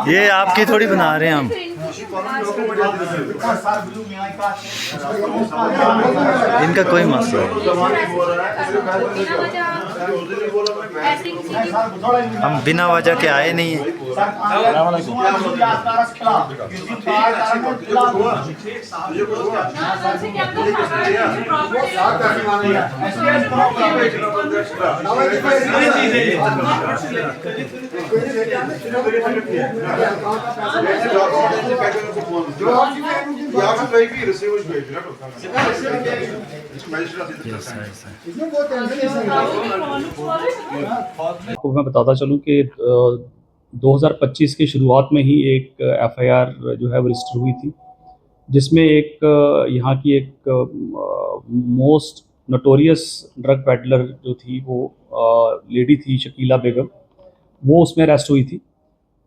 ये आपकी थोड़ी बना रहे हैं हम। इनका कोई मसला हम बिना वजह के आए नहीं हैं। आपको मैं बताता चलूं कि 2025 की शुरुआत में ही एक एफआईआर जो है वो रजिस्टर हुई थी, जिसमें एक यहाँ की एक मोस्ट नोटोरियस ड्रग पेडलर जो थी वो लेडी थी शकीला बेगम, वो उसमें अरेस्ट हुई थी।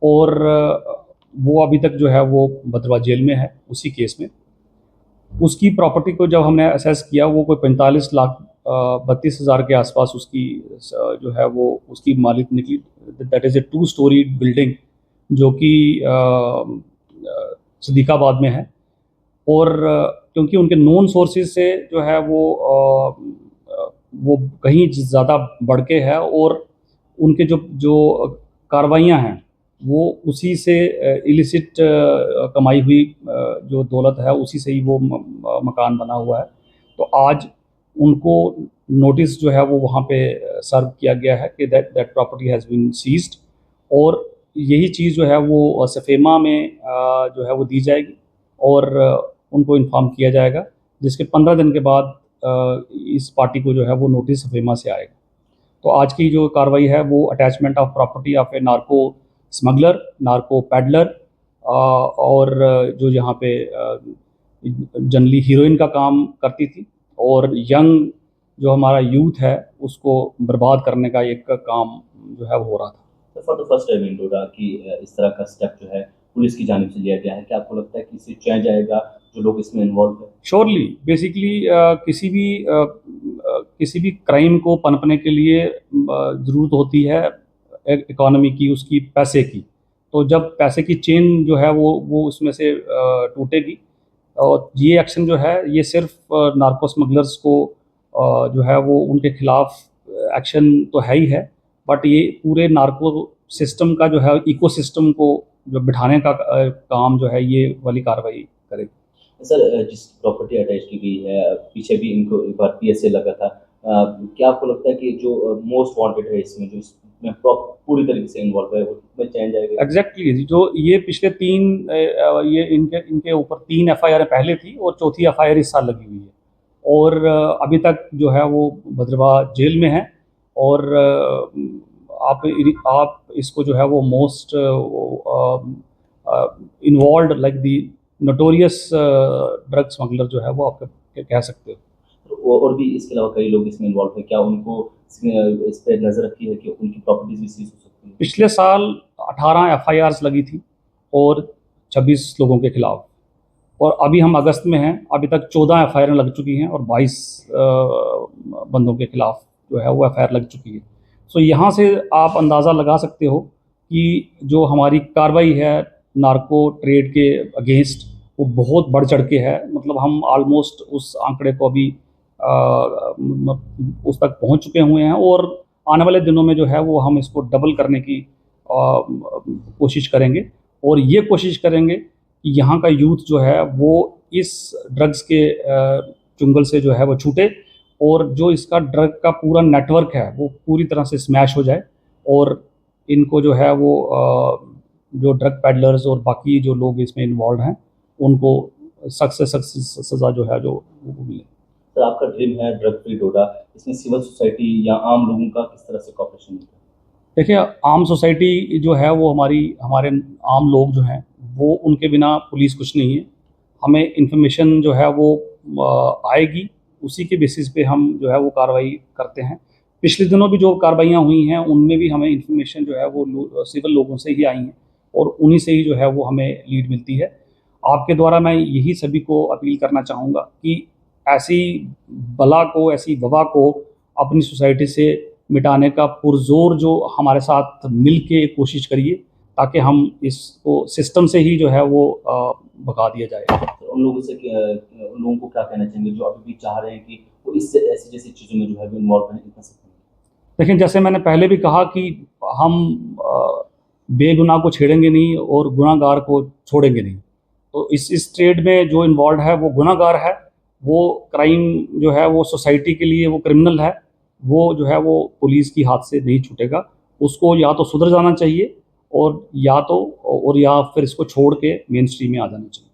और वो अभी तक जो है वो भद्रवा जेल में है उसी केस में। उसकी प्रॉपर्टी को जब हमने असेस किया, वो कोई 45,32,000 के आसपास उसकी जो है वो उसकी मालिक निकली। That is a 2 story building जो कि सदीकाबाद में है। और क्योंकि उनके नोन सोर्सेज से जो है वो कहीं ज़्यादा बढ़ के है, और उनके जो जो कार्रवाइयाँ हैं वो उसी से इलिसिट कमाई हुई जो दौलत है उसी से ही वो मकान बना हुआ है। तो आज उनको नोटिस जो है वो वहाँ पे सर्व किया गया है कि that property has been seized, और यही चीज़ जो है वो सफेमा में जो है वो दी जाएगी और उनको इन्फॉर्म किया जाएगा, जिसके 15 दिन के बाद इस पार्टी को जो है वो नोटिस सफेमा से आएगा। तो आज की जो कार्रवाई है वो attachment of property of A narco smuggler, narco peddler, और जो यहाँ पे जनरली हीरोइन का काम करती थी और यंग जो हमारा यूथ है उसको बर्बाद करने का एक काम जो है वो हो रहा था। तो for the first time in Doda कि इस तरह का स्टेप जो है पुलिस की जानिब से लिया गया है, क्या आपको लगता है कि इससे चेंज आएगा जो लोग इसमें इन्वॉल्व हैं? श्योरली, बेसिकली किसी भी क्राइम को पनपने के लिए ज़रूरत होती है इकोनॉमी की, उसकी पैसे की। तो जब पैसे की चेन जो है वो उसमें से टूटेगी, और ये एक्शन जो है ये सिर्फ नार्को स्मगलर्स को जो है वो उनके खिलाफ एक्शन तो है ही है, बट ये पूरे नार्को सिस्टम का जो है इकोसिस्टम को जो बिठाने का काम जो है ये वाली कार्रवाई करेगी। सर, जिस प्रॉपर्टी अटैच की गई है, पीछे भी इनको एक बार पीएसए लगा था, क्या आपको लगता है कि जो मोस्ट वांटेड है इसमें, जो इसमें पूरी तरीके से इन्वॉल्व है, उसमें चेंज आएगा? एग्जैक्टली, जो ये पिछले 3 ये इनके ऊपर 3 एफआईआर पहले थी और चौथी एफआईआर इस साल लगी हुई है, और अभी तक जो है वो भद्रवा जेल में है। और आप इसको जो है वो most involve like the notorious drug smuggler जो है वो आप कह सकते हो। और भी इसके अलावा कई लोग इसमें इन्वॉल्व है, क्या उनको इस पर नजर रखी है कि उनकी प्रॉपर्टीज भी सीज हो सकती है? पिछले साल 18 एफआईआर्स लगी थी और 26 लोगों के खिलाफ, और अभी हम अगस्त में हैं, अभी तक 14 एफआईआर लग चुकी हैं और 22 बंदों के खिलाफ जो है वो एफआईआर लग चुकी है। सो यहाँ से आप अंदाज़ा लगा सकते हो कि जो हमारी कार्रवाई है नार्को ट्रेड के अगेंस्ट वो बहुत बढ़ चढ़ के है। मतलब हम ऑलमोस्ट उस आंकड़े को अभी उस तक पहुँच चुके हुए हैं, और आने वाले दिनों में जो है वो हम इसको डबल करने की कोशिश करेंगे, और ये कोशिश करेंगे कि यहाँ का यूथ जो है वो इस ड्रग्स के चुंगल से जो है वो छूटे, और जो इसका ड्रग का पूरा नेटवर्क है वो पूरी तरह से स्मैश हो जाए, और इनको जो है वो जो ड्रग पैडलर्स और बाकी जो लोग इसमें इन्वॉल्व हैं उनको सख्त से सख्त सज़ा जो है जो वो मिले। सर, आपका ड्रीम है ड्रग फ्री डोडा, इसमें सिविल सोसाइटी या आम लोगों का किस तरह से कॉपरेशन है? देखिए, आम सोसाइटी जो है वो हमारे आम लोग जो हैं वो, उनके बिना पुलिस कुछ नहीं है। हमें इंफॉर्मेशन जो है वो आएगी, उसी के बेसिस पे हम जो है वो कार्रवाई करते हैं। पिछले दिनों भी जो कार्रवाइयाँ हुई हैं उनमें भी हमें इंफॉर्मेशन जो है वो सिविल लोगों से ही आई हैं, और उन्हीं से ही जो है वो हमें लीड मिलती है। आपके द्वारा मैं यही सभी को अपील करना चाहूँगा कि ऐसी बला को, ऐसी वबा को अपनी सोसाइटी से मिटाने का पुरजोर जो हमारे साथ मिल के कोशिश करिए, ताकि हम इसको सिस्टम से ही जो है वो भगा दिया जाए। तो उन लोगों से उन लोगों को क्या कहना चाहेंगे जो अभी भी चाह रहे हैं कि वो इससे ऐसी जैसी चीज़ों में जो है वो इन्वॉल्व रहें इतना सकते हैं? लेकिन जैसे मैंने पहले भी कहा कि हम बेगुनाह को छेड़ेंगे नहीं और गुनाहगार को छोड़ेंगे नहीं। तो इस ट्रेड में जो इन्वॉल्व है वो गुनाहगार है, वो क्राइम जो है वो सोसाइटी के लिए वो क्रिमिनल है, वो जो है वो पुलिस की हाथ से नहीं छूटेगा। उसको या तो सुधर जाना चाहिए और या फिर इसको छोड़ के मेन स्ट्रीम में आ जाना चाहिए।